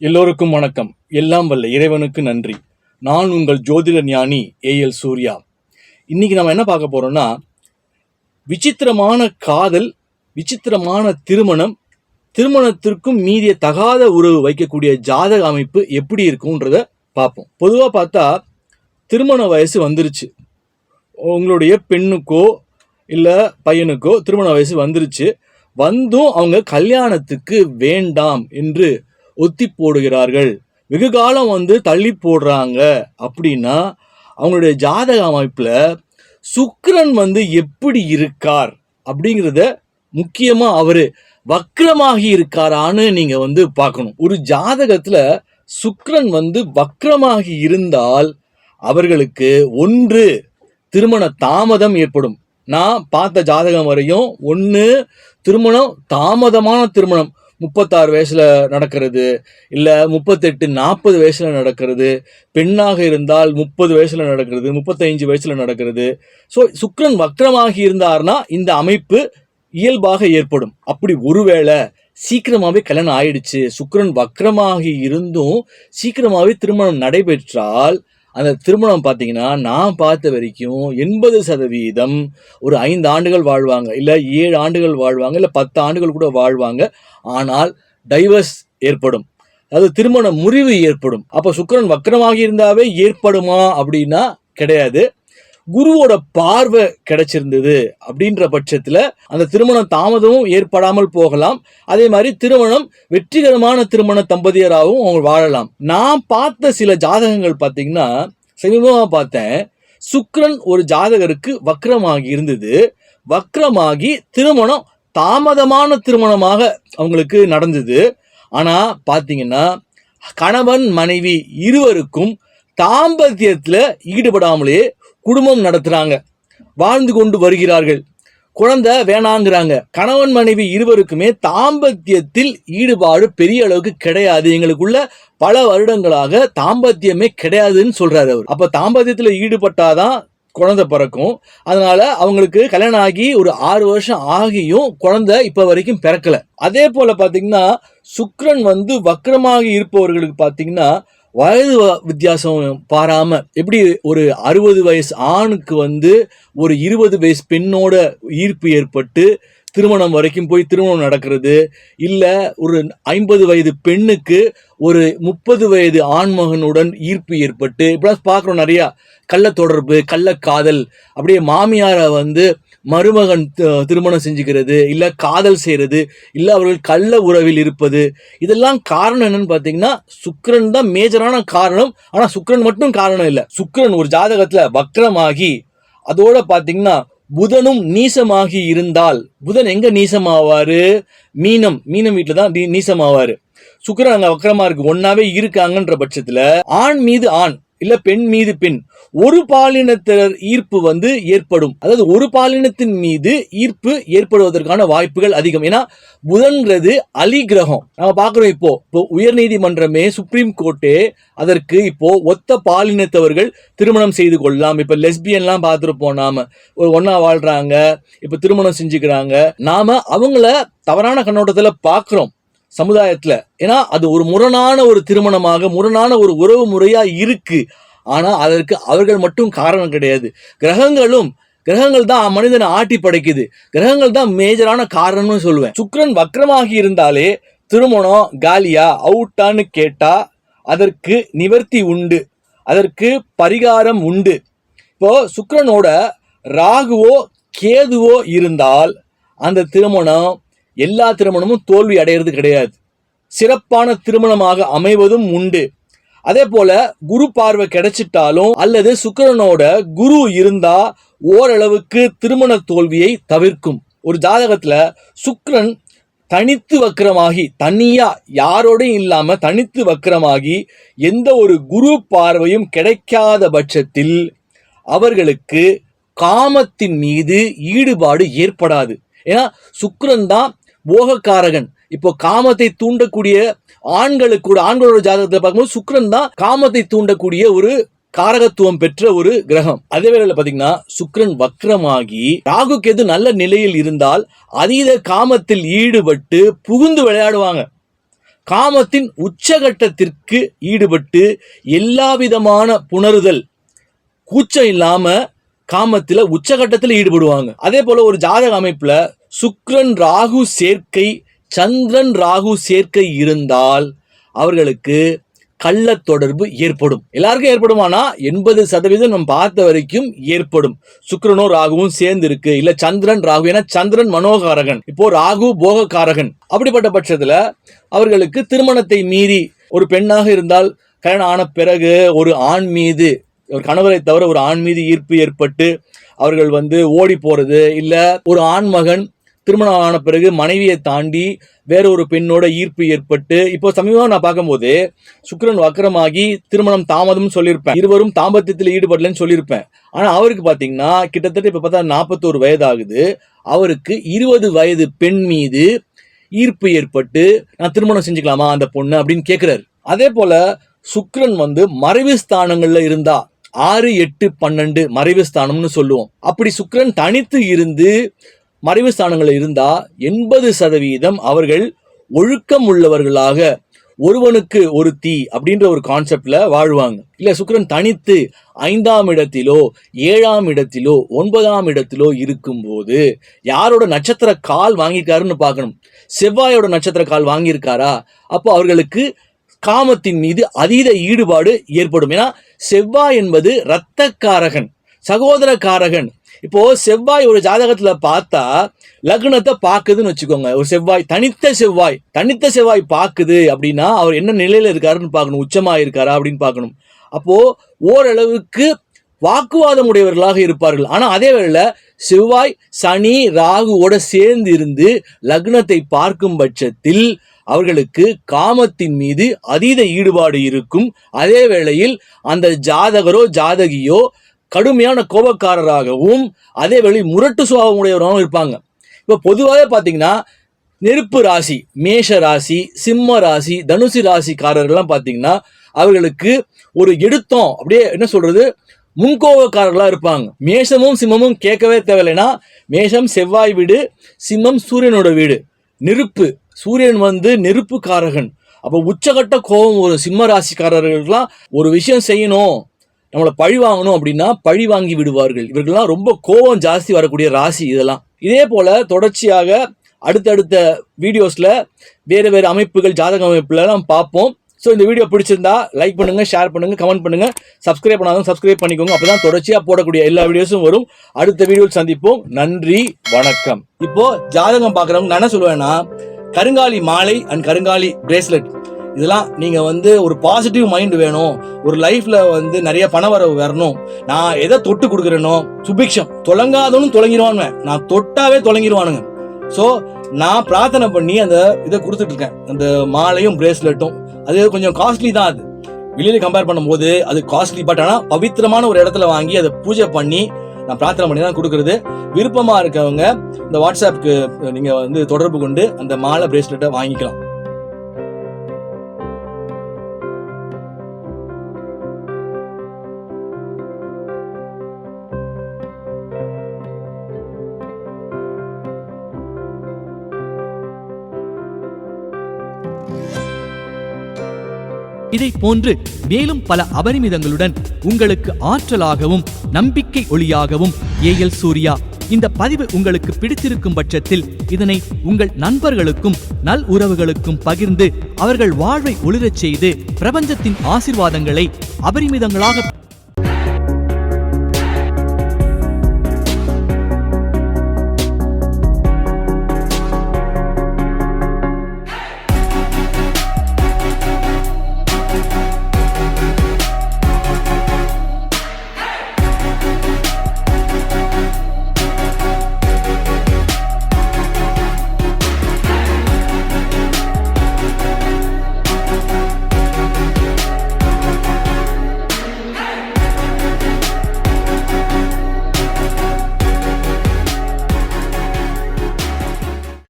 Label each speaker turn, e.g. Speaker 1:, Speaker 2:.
Speaker 1: எல்லோருக்கும் வணக்கம். எல்லாம் வல்ல இறைவனுக்கு நன்றி. நான் உங்கள் ஜோதிட ஞானி ஏஎல் சூர்யா. இன்னைக்கு நம்ம என்ன பார்க்க போறோம்னா, விசித்திரமான காதல், விசித்திரமான திருமணம், திருமணத்திற்கும் மீறிய தகாத உறவு வைக்கக்கூடிய ஜாதக அமைப்பு எப்படி இருக்கும்ன்றத பார்ப்போம். பொதுவாக பார்த்தா திருமண வயசு வந்துருச்சு, உங்களுடைய பெண்ணுக்கோ இல்லை பையனுக்கோ திருமண வயசு வந்துருச்சு. வந்தும் அவங்க கல்யாணத்துக்கு வேண்டாம் என்று ஒத்தி போடுகிறார்கள், வெகு காலம் தள்ளி போடுறாங்க. அப்படின்னா அவங்களுடைய ஜாதக அமைப்புல சுக்கிரன் எப்படி இருக்கார் அப்படிங்கிறத முக்கியமா அவரு வக்ரமாகி இருக்காரான்னு நீங்க பார்க்கணும். ஒரு ஜாதகத்துல சுக்கிரன் வக்ரமாகி இருந்தால் அவர்களுக்கு ஒன்று திருமண தாமதம் ஏற்படும். நான் பார்த்த ஜாதகம் வரையும் ஒன்று திருமணம் தாமதமான திருமணம், 36 வயசுல நடக்கிறது, இல்லை 38-40 வயசுல நடக்கிறது. பெண்ணாக இருந்தால் 30 வயசுல நடக்கிறது, 35 வயசுல நடக்கிறது. ஸோ சுக்கிரன் வக்ரமாகி இருந்தார்னா இந்த அமைப்பு இயல்பாக ஏற்படும். அப்படி ஒருவேளை சீக்கிரமாவே கல்யாணம் ஆயிடுச்சு, சுக்கிரன் வக்ரமாகி இருந்தும் சீக்கிரமாவே திருமணம் நடைபெற்றால் அந்த திருமணம் பார்த்தீங்கன்னா நான் பார்த்த வரைக்கும் 80% ஒரு 5 ஆண்டுகள் வாழ்வாங்க, இல்லை 7 ஆண்டுகள் வாழ்வாங்க, இல்லை 10 ஆண்டுகள் கூட வாழ்வாங்க. ஆனால் டைவர்ஸ் ஏற்படும், அதாவது திருமண முறிவு ஏற்படும். அப்போ சுக்கிரன் வக்ரமாகி இருந்தாவே ஏற்படுமா அப்படின்னா கிடையாது. குருவோட பார்வை கிடைச்சிருந்தது அப்படின்ற பட்சத்தில் அந்த திருமணம் தாமதமும் ஏற்படாமல் போகலாம். அதே மாதிரி திருமணம் வெற்றிகரமான திருமண தம்பதியராகவும் அவங்க வாழலாம். நான் பார்த்த சில ஜாதகங்கள் பார்த்தீங்கன்னா, சமீபமாக பார்த்தேன், சுக்கிரன் ஒரு ஜாதகருக்கு வக்ரமாகி இருந்தது. வக்ரமாகி திருமணம் தாமதமான திருமணமாக அவங்களுக்கு நடந்தது. ஆனால் பார்த்தீங்கன்னா கணவன் மனைவி இருவருக்கும் தாம்பத்தியத்தில் ஈடுபடாமலே குடும்பம் நடத்துறாங்க, வாழ்ந்து கொண்டு வருகிறார்கள். குழந்தை வேணாங்கிறாங்க. கணவன் மனைவி இருவருக்குமே தாம்பத்தியத்தில் ஈடுபாடு பெரிய அளவுக்கு கிடையாது, எங்களுக்குள்ள பல வருடங்களாக தாம்பத்தியமே கிடையாதுன்னு சொல்றாரு அவர். அப்ப தாம்பத்தியத்துல ஈடுபட்டாதான் குழந்தை பிறக்கும். அதனால அவங்களுக்கு கல்யாணம் ஆகி ஒரு 6 வருஷம் ஆகியும் குழந்தை இப்ப வரைக்கும் பிறக்கல. அதே போல பாத்தீங்கன்னா சுக்கிரன் வக்ரமாகி இருப்பவர்களுக்கு பாத்தீங்கன்னா வயது வித்தியாசம் பாராம, எப்படி ஒரு 60 வயசு ஆணுக்கு ஒரு 20 வயசு பெண்ணோட ஈர்ப்பு ஏற்பட்டு திருமணம் வரைக்கும் போய் திருமணம் நடக்கிறது, இல்லை ஒரு 50 வயது பெண்ணுக்கு ஒரு 30 வயது ஆண்மகனுடன் ஈர்ப்பு ஏற்பட்டு இப்படி பார்க்குறோம். நிறையா கள்ள தொடர்பு, கள்ள காதல், அப்படியே மாமியாரை மருமகன் திருமணம் செஞ்சுக்கிறது, இல்லை காதல் செய்கிறது, இல்லை அவர்கள் கள்ள உறவில் இருப்பது. இதெல்லாம் காரணம் என்னன்னு பார்த்தீங்கன்னா சுக்கிரன் தான் மேஜரான காரணம். ஆனால் சுக்கிரன் மட்டும் காரணம் இல்லை. சுக்கிரன் ஒரு ஜாதகத்துல வக்ரமாகி அதோட பார்த்தீங்கன்னா புதனும் நீசமாகி இருந்தால், புதன் எங்க நீசமாவாரு? மீனம் வீட்டுல தான் நீசமாவாரு. சுக்கிரன் அங்க வக்ரமா இருக்கு, ஒன்னாவே இருக்காங்கன்ற பட்சத்துல ஆண் மீது ஆண் இல்ல பெண் மீது பெண் ஒரு பாலினத்தினர் ஈர்ப்பு ஏற்படும். அதாவது ஒரு பாலினத்தின் மீது ஈர்ப்பு ஏற்படுவதற்கான வாய்ப்புகள் அதிகம். ஏன்னா புதன்கிறது அலி கிரகம். நம்ம பாக்குறோம், இப்போ உயர் நீதிமன்றமே, சுப்ரீம் கோர்ட்டே அதற்கு இப்போ ஒத்த பாலினத்தவர்கள் திருமணம் செய்து கொள்ளலாம். இப்ப லெஸ்பியன்லாம் பார்த்துருப்போம், நாம ஒரு ஒன்னா வாழ்றாங்க, இப்ப திருமணம் செஞ்சுக்கிறாங்க. நாம அவங்கள தவறான கண்ணோட்டத்துல பாக்குறோம் சமுதாயத்துல. ஏன்னா அது ஒரு முரணான ஒரு திருமணமாக, முரணான ஒரு உறவு முறையா இருக்கு. ஆனா அதற்கு அவர்கள் மட்டும் காரணம் கிடையாது. கிரகங்கள் தான் மனிதனை ஆட்டி படைக்குது. கிரகங்கள் தான் மேஜரான காரணம்னு சொல்லுவேன். சுக்கிரன் வக்ரமாகி இருந்தாலே திருமணம் காலியா அவுட்டான்னு கேட்டா அதற்கு நிவர்த்தி உண்டு, அதற்கு பரிகாரம் உண்டு. இப்போ சுக்கிரனோட ராகுவோ கேதுவோ இருந்தால் அந்த திருமணம், எல்லா திருமணமும் தோல்வி அடைகிறது கிடையாது, சிறப்பான திருமணமாக அமைவதும் உண்டு. அதே போல குரு பார்வை கிடைச்சிட்டாலும் அல்லது சுக்கிரனோட குரு இருந்தா ஓரளவுக்கு திருமண தோல்வியை தவிர்க்கும். ஒரு ஜாதகத்துல சுக்கிரன் தனித்து வக்ரமாகி, தனியா யாரோடையும் இல்லாம தனித்து வக்ரமாகி எந்த ஒரு குரு பார்வையும் கிடைக்காத பட்சத்தில் அவர்களுக்கு காமத்தின் மீது ஈடுபாடு ஏற்படாது. ஏன்னா சுக்கிரன் தான் போகக்காரகன். இப்போ காமத்தை தூண்டக்கூடிய ஆண்களோட ஜாதகத்தை பார்க்கும்போது சுக்கிரன் தான் காமத்தை தூண்டக்கூடிய ஒரு காரகத்துவம் பெற்ற ஒரு கிரகம். அதே வேளையில பாத்தீங்கன்னா சுக்கிரன் வக்ரமாகி ராகு கேது நல்ல நிலையில் இருந்தால் அதீத காமத்தில் ஈடுபட்டு புகுந்து விளையாடுவாங்க. காமத்தின் உச்சகட்டத்திற்கு ஈடுபட்டு எல்லா விதமான புணருதல், கூச்சம் இல்லாம காமத்துல உச்சகட்டத்தில் ஈடுபடுவாங்க. அதே போல ஒரு ஜாதக அமைப்புல சுக்கிரன் ராகு சேர்க்கை, சந்திரன் ராகு சேர்க்கை இருந்தால் அவர்களுக்கு கள்ள தொடர்பு ஏற்படும். எல்லாருக்கும் ஏற்படுமானா 80% நம்ம பார்த்த வரைக்கும் ஏற்படும். சுக்கிரனோ ராகுவும் சேர்ந்து இருக்கு, இல்ல சந்திரன் ராகு, ஏன்னா சந்திரன் மனோகாரகன், இப்போ ராகு போகக்காரகன். அப்படிப்பட்ட பட்சத்துல அவர்களுக்கு திருமணத்தை மீறி ஒரு பெண்ணாக இருந்தால் கல்யாணம் ஆன பிறகு ஒரு ஆண் மீது, ஒரு கணவரை தவிர ஒரு ஆண் மீது ஈர்ப்பு ஏற்பட்டு அவர்கள் ஓடி போறது, இல்ல ஒரு ஆண் மகன் திருமணம் ஆன பிறகு மனைவியை தாண்டி வேற ஒரு பெண்ணோட ஈர்ப்பு ஏற்பட்டு, இப்போ சமீபமாக நான் பார்க்கும்போது சுக்கிரன் வக்கரமாகி திருமணம் தாமதம் சொல்லியிருப்பேன், இருவரும் தாம்பத்தியத்தில் ஈடுபடலன்னு சொல்லியிருப்பேன். ஆனா அவருக்கு பாத்தீங்கன்னா கிட்டத்தட்ட இப்ப பார்த்தா 41 வயது ஆகுது. அவருக்கு 20 வயது பெண் மீது ஈர்ப்பு ஏற்பட்டு நான் திருமணம் செஞ்சுக்கலாமா அந்த பொண்ணு அப்படின்னு கேட்கிறாரு. அதே போல சுக்கிரன் மறைவு ஸ்தானங்கள்ல இருந்தா 6, 8, 12 மறைவு ஸ்தானம்னு சொல்லுவோம். அப்படி சுக்கிரன் தனித்து இருந்து மறைவு ஸ்தானங்கள் இருந்தா 80% அவர்கள் ஒழுக்கம் உள்ளவர்களாக ஒருவனுக்கு ஒரு தீ அப்படின்ற ஒரு கான்செப்ட்ல வாழ்வாங்க. இல்ல சுக்கிரன் தனித்து 5ஆம் இடத்திலோ 7ஆம் இடத்திலோ 9ஆம் இடத்திலோ இருக்கும்போது யாரோட நட்சத்திர கால் வாங்கியிருக்காருன்னு பார்க்கணும். செவ்வாயோட நட்சத்திர கால் வாங்கியிருக்காரா, அப்போ அவர்களுக்கு காமத்தின் மீது அதீத ஈடுபாடு ஏற்படும். ஏன்னா செவ்வாய் என்பது இரத்தக்காரகன், சகோதரக்காரகன். இப்போ செவ்வாய் ஒரு ஜாதகத்துல பார்த்தா லக்னத்தை பாக்குதுன்னு வச்சுக்கோங்க. ஒரு செவ்வாய் தனித்த செவ்வாய் பாக்குது அப்படின்னா அவர் என்ன நிலையில இருக்காருன்னு பார்க்கணும், உச்சமா இருக்காரா அப்படின்னு பார்க்கணும். அப்போ ஓரளவுக்கு வாக்குவாதம் உடையவர்களாக இருப்பார்கள். ஆனா அதே வேளையில செவ்வாய் சனி ராகுவோட சேர்ந்து இருந்து லக்னத்தை பார்க்கும் பட்சத்தில் அவர்களுக்கு காமத்தின் மீது அதீத ஈடுபாடு இருக்கும். அதே வேளையில் அந்த ஜாதகரோ ஜாதகியோ கடுமையான கோபக்காரராகவும் அதே வேளை முரட்டு சுபாவம் உடையவராகவும் இருப்பாங்க. இப்போ பொதுவாகவே பார்த்தீங்கன்னா நெருப்பு ராசி, மேஷ ராசி, சிம்ம ராசி, தனுசு ராசிக்காரர்கள்லாம் பார்த்தீங்கன்னா அவர்களுக்கு ஒரு எடுத்தோம் அப்படியே என்ன சொல்றது முன்கோபக்காரர்களாக இருப்பாங்க. மேஷமும் சிம்மமும் கேட்கவே தேவையில்லைன்னா மேஷம் செவ்வாய் வீடு, சிம்மம் சூரியனோட வீடு. நெருப்பு, சூரியன் நெருப்பு காரகன். அப்போ உச்சகட்ட கோபம் ஒரு சிம்ம ராசிக்காரர்களுக்கெல்லாம் ஒரு விஷயம் செய்யணும், நம்மளை பழி வாங்கணும் அப்படின்னா பழி வாங்கி விடுவார்கள். இவர்கள்லாம் ரொம்ப கோபம் ஜாஸ்தி வரக்கூடிய ராசி இதெல்லாம். இதே போல தொடர்ச்சியாக அடுத்தடுத்த வீடியோஸ்ல வேறு வேறு அமைப்புகள், ஜாதக அமைப்புலாம் பார்ப்போம். ஸோ இந்த வீடியோ பிடிச்சிருந்தா லைக் பண்ணுங்க, ஷேர் பண்ணுங்க, கமெண்ட் பண்ணுங்க. சப்ஸ்கிரைப் பண்ணாலும் சப்ஸ்கிரைப் பண்ணிக்கோங்க. அப்பதான் தொடர்ச்சியா போடக்கூடிய எல்லா வீடியோஸும் வரும். அடுத்த வீடியோவில் சந்திப்போம். நன்றி, வணக்கம். இப்போ ஜாதகம் பார்க்குறவங்க நான் என்ன சொல்லுவேன்னா, கருங்காலி மாலை அண்ட் கருங்காலி பிரேஸ்லெட் இதெல்லாம் நீங்க ஒரு பாசிட்டிவ் மைண்ட் வேணும், ஒரு லைஃப்ல நிறைய பண வரவு வரணும், நான் எதை தொட்டு கொடுக்குறேனோ சுபிக்ஷம் தொலங்காதவனும் தொலங்கிடுவான், நான் தொட்டாவே தொலங்கிடுவானுங்க. ஸோ நான் பிரார்த்தனை பண்ணி அந்த இதை கொடுத்துட்டு இருக்கேன், அந்த மாலையும் பிரேஸ்லெட்டும். அது கொஞ்சம் காஸ்ட்லி தான், அது வெளியில கம்பேர் பண்ணும்போது அது காஸ்ட்லி. பட் ஆனால் பவித்திரமான ஒரு இடத்துல வாங்கி அதை பூஜை பண்ணி நான் பிரார்த்தனை பண்ணி தான் கொடுக்கறது. விருப்பமா இருக்கவங்க இந்த வாட்ஸ்அப்புக்கு நீங்க தொடர்பு கொண்டு அந்த மாலை பிரேஸ்லெட்டை வாங்கிக்கலாம்.
Speaker 2: இதை போன்று மேலும் பல அபரிமிதங்களுடன் உங்களுக்கு ஆற்றலாகவும் நம்பிக்கை ஒளியாகவும் ஏஎல் சூர்யா. இந்த பதிவு உங்களுக்கு பிடித்திருக்கும் பட்சத்தில் இதனை உங்கள் நண்பர்களுக்கும் நல் உறவுகளுக்கும் பகிர்ந்து அவர்கள் வாழ்வை ஒளிரச் செய்து பிரபஞ்சத்தின் ஆசீர்வாதங்களை அபரிமிதங்களாக